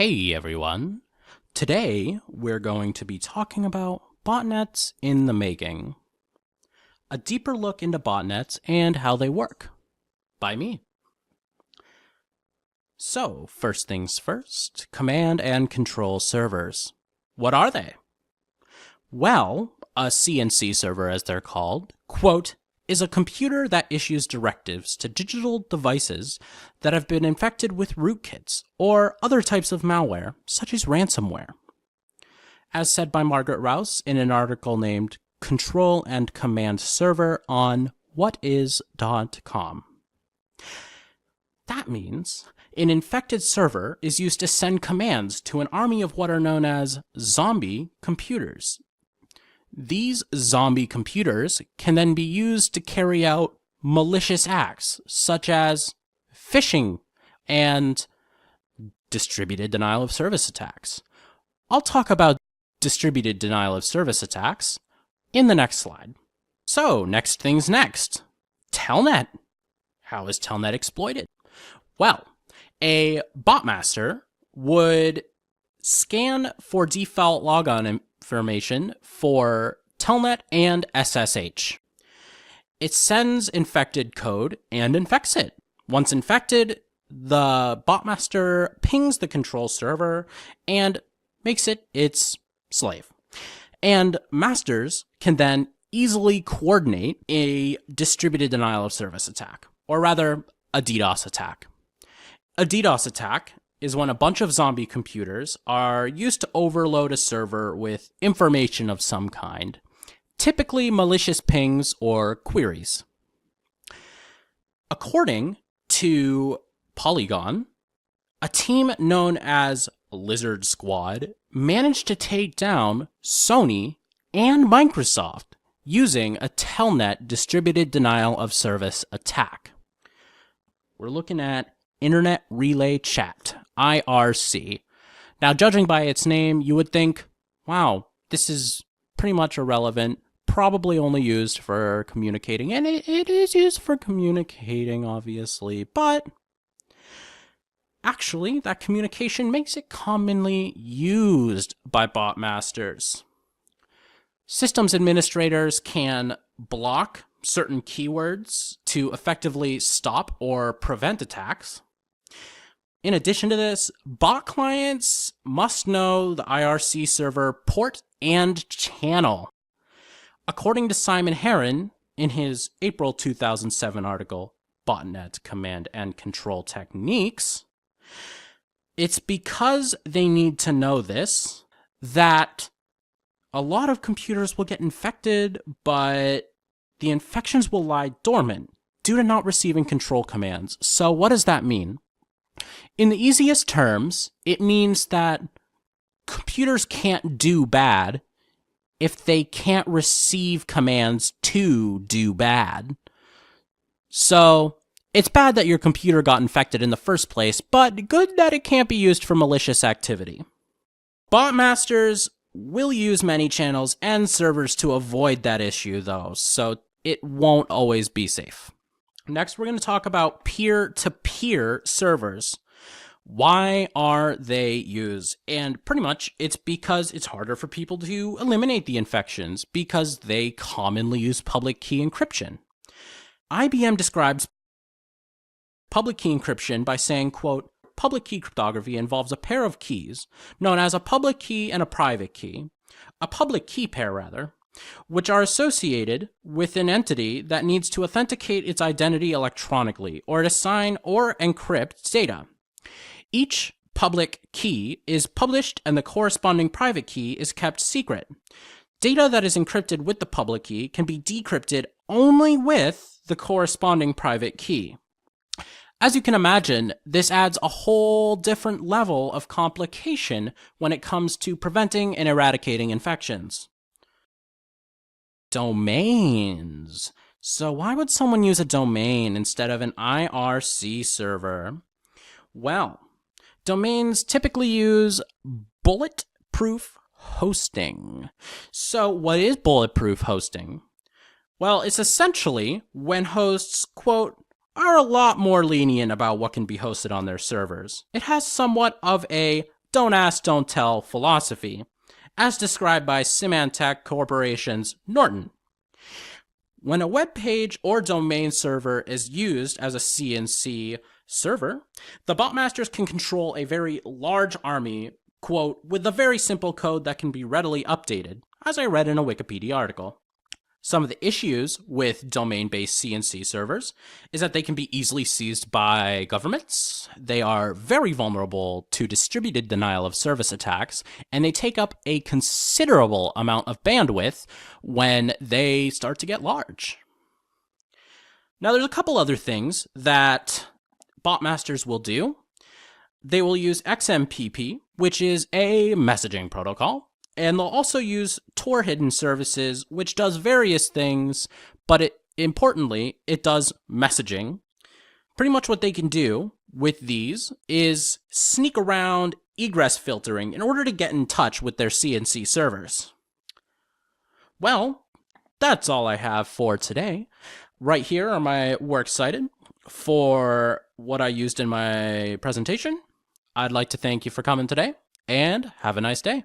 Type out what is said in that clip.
Hey everyone! Today we're going to be talking about botnets in the making. A deeper look into botnets and how they work. By me. So, first things first, command and control servers. What are they? Well, a CNC server, as they're called, quote, is a computer that issues directives to digital devices that have been infected with rootkits or other types of malware, such as ransomware. As said by Margaret Rouse in an article named Control and Command Server on whatis.com. That means an infected server is used to send commands to an army of what are known as zombie computers. These zombie computers can then be used to carry out malicious acts, such as phishing and distributed denial of service attacks. I'll talk about distributed denial of service attacks in the next slide. So, next things next. Telnet. How is Telnet exploited? Well, a botmaster would scan for default logon information for Telnet and SSH. It sends infected code and infects it. Once infected, the botmaster pings the control server and makes it its slave. And masters can then easily coordinate a distributed denial of service attack, or rather, a DDoS attack. A DDoS attack is when a bunch of zombie computers are used to overload a server with information of some kind, typically malicious pings or queries. According to Polygon, a team known as Lizard Squad managed to take down Sony and Microsoft using a Telnet distributed denial of service attack. We're looking at Internet Relay Chat, IRC. Now, judging by its name, you would think, wow, this is pretty much irrelevant, probably only used for communicating. And it is used for communicating, obviously, but actually, that communication makes it commonly used by botmasters. Systems administrators can block certain keywords to effectively stop or prevent attacks. In addition to this, bot clients must know the IRC server port and channel. According to Simon Heron, in his April 2007 article, Botnet Command and Control Techniques, it's because they need to know this that a lot of computers will get infected, but the infections will lie dormant due to not receiving control commands. So what does that mean? In the easiest terms, it means that computers can't do bad if they can't receive commands to do bad. So, it's bad that your computer got infected in the first place, but good that it can't be used for malicious activity. Botmasters will use many channels and servers to avoid that issue, though, so it won't always be safe. Next, we're going to talk about peer-to-peer servers. Why are they used? And pretty much, it's because it's harder for people to eliminate the infections because they commonly use public key encryption. IBM describes public key encryption by saying, quote, public key cryptography involves a pair of keys, known as a public key and a private key, a public key pair rather, which are associated with an entity that needs to authenticate its identity electronically or to sign or encrypt data. Each public key is published and the corresponding private key is kept secret. Data that is encrypted with the public key can be decrypted only with the corresponding private key. As you can imagine, this adds a whole different level of complication when it comes to preventing and eradicating infections. Domains. So why would someone use a domain instead of an IRC server? Well, domains typically use bulletproof hosting. So what is bulletproof hosting? Well, it's essentially when hosts, quote, are a lot more lenient about what can be hosted on their servers. It has somewhat of a don't ask, don't tell philosophy, as described by Symantec Corporation's Norton. When a web page or domain server is used as a CNC server, the botmasters can control a very large army, quote, with a very simple code that can be readily updated, as I read in a Wikipedia article. Some of the issues with domain-based CNC servers is that they can be easily seized by governments, they are very vulnerable to distributed denial of service attacks, and they take up a considerable amount of bandwidth when they start to get large. Now, there's a couple other things that botmasters will do. They will use XMPP, which is a messaging protocol. And they'll also use Tor hidden services, which does various things, but importantly, it does messaging. Pretty much what they can do with these is sneak around egress filtering in order to get in touch with their CNC servers. Well, that's all I have for today. Right here are my works cited for what I used in my presentation. I'd like to thank you for coming today, and have a nice day.